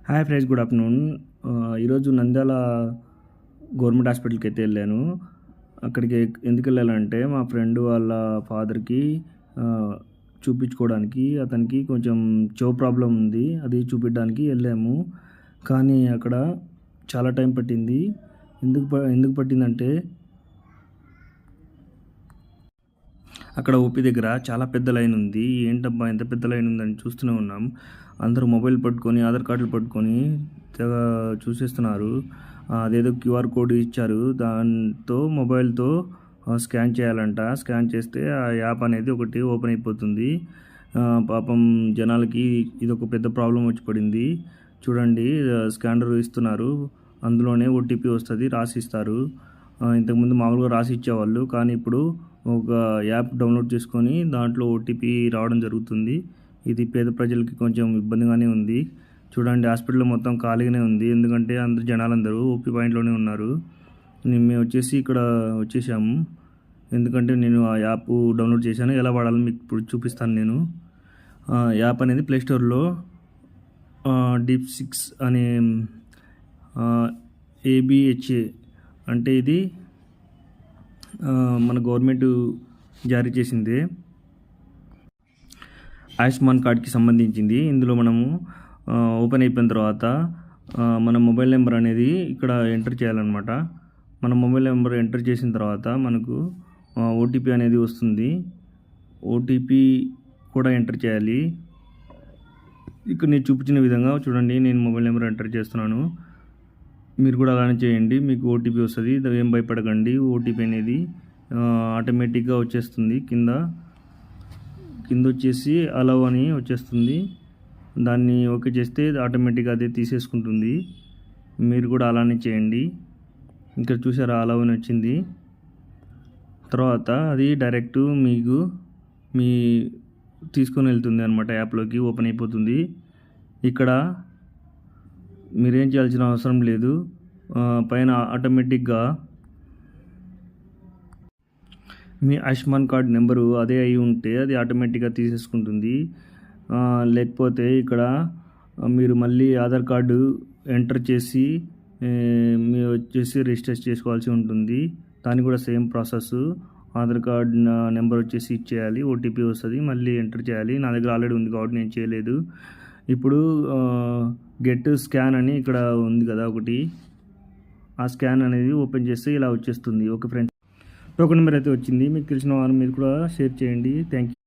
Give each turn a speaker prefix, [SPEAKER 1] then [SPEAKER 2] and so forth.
[SPEAKER 1] Hi friends, good afternoon. ఈరోజు Nandyal government హాస్పిటల్కి అయితే వెళ్ళాను. అక్కడికి ఎందుకు వెళ్ళాలంటే మా ఫ్రెండ్ వాళ్ళ ఫాదర్కి చూపించుకోవడానికి, అతనికి కొంచెం చెవు ప్రాబ్లం ఉంది, అది చూపించడానికి వెళ్ళాము. కానీ అక్కడ చాలా టైం పట్టింది. ఎందుకు పట్టిందంటే అక్కడ ఓపీ దగ్గర చాలా పెద్ద లైన్ ఉంది. ఏంటబ్బా ఎంత పెద్ద లైన్ ఉందని చూస్తూనే ఉన్నాం. అందరూ మొబైల్ పట్టుకొని, ఆధార్ కార్డులు పట్టుకొని తెగ చూసేస్తున్నారు. అదేదో క్యూఆర్ కోడ్ ఇచ్చారు, దాంతో మొబైల్తో స్కాన్ చేయాలంట. స్కాన్ చేస్తే ఆ యాప్ అనేది ఒకటి ఓపెన్ అయిపోతుంది. పాపం జనాలకి ఇది ఒక పెద్ద ప్రాబ్లం వచ్చి పడింది. చూడండి, స్కానర్ ఇస్తున్నారు, అందులోనే ఓటీపీ వస్తుంది, రాసిస్తారు. ఇంతకుముందు మామూలుగా రాసి ఇచ్చేవాళ్ళు, కానీ ఇప్పుడు ఒక యాప్ డౌన్లోడ్ చేసుకొని దాంట్లో ఓటీపీ రావడం జరుగుతుంది. ఇది పేద ప్రజలకి కొంచెం ఇబ్బందిగానే ఉంది. చూడండి, హాస్పిటల్ మొత్తం ఖాళీగానే ఉంది, ఎందుకంటే జనాలందరూ ఓపీ పాయింట్లోనే ఉన్నారు. మేము ఇక్కడ వచ్చేసాము, ఎందుకంటే నేను ఆ యాప్ డౌన్లోడ్ చేశాను. ఎలా వాడాలో మీకు ఇప్పుడు చూపిస్తాను. నేను యాప్ అనేది ప్లేస్టోర్లో డీప్6 అనే ABHA అంటే ఇది మన గవర్నమెంట్ జారీ చేసింది, ఆయుష్మాన్ కార్డ్కి సంబంధించింది. ఇందులో మనము ఓపెన్ అయిపోయిన తర్వాత మన మొబైల్ నెంబర్ అనేది ఇక్కడ ఎంటర్ చేయాలన్నమాట. మన మొబైల్ నెంబర్ ఎంటర్ చేసిన తర్వాత మనకు ఓటీపీ అనేది వస్తుంది. ఓటీపీ కూడా ఎంటర్ చేయాలి. ఇక్కడ నేను చూపించిన విధంగా చూడండి, నేను మొబైల్ నెంబర్ ఎంటర్ చేస్తున్నాను. మీరు కూడా అలానే చేయండి, మీకు ఓటీపీ వస్తుంది. ఏం భయపడకండి, ఓటీపీ అనేది ఆటోమేటిక్గా వచ్చేస్తుంది. కింద వచ్చేసి అలౌ అని వచ్చేస్తుంది. దాన్ని ఓకే చేస్తే ఆటోమేటిక్గా అదే తీసేసుకుంటుంది. మీరు కూడా అలానే చేయండి. ఇక్కడ చూసారా, అలౌ అని వచ్చింది. తర్వాత అది డైరెక్ట్ మీ తీసుకొని వెళ్తుంది అనమాట, యాప్లోకి ఓపెన్ అయిపోతుంది. ఇక్కడ మీరేం చేయాల్సిన అవసరం లేదు. పైన ఆటోమేటిక్గా మీ ఆయుష్మాన్ కార్డ్ నెంబరు అదే అయి ఉంటే అది ఆటోమేటిక్గా తీసేసుకుంటుంది. లేకపోతే ఇక్కడ మీరు మళ్ళీ ఆధార్ కార్డు ఎంటర్ చేసి మీరు వచ్చేసి రిజిస్టర్ చేసుకోవాల్సి ఉంటుంది. దానికి కూడా same process. Aadhaar card number వచ్చేసి ఇచ్చేయాలి, ఓటీపీ వస్తుంది, మళ్ళీ ఎంటర్ చేయాలి. నా దగ్గర ఆల్రెడీ ఉంది కాబట్టి నేను చేయలేదు. ఇప్పుడు గెట్ స్కాన్ అని ఇక్కడ ఉంది కదా ఒకటి, ఆ స్కాన్ అనేది ఓపెన్ చేస్తే ఇలా వచ్చేస్తుంది. ఓకే ఫ్రెండ్స్, టోకెన్ నెంబర్ అయితే వచ్చింది. మీకు తెలిసిన వారు మీరు కూడా షేర్ చేయండి. Thank you.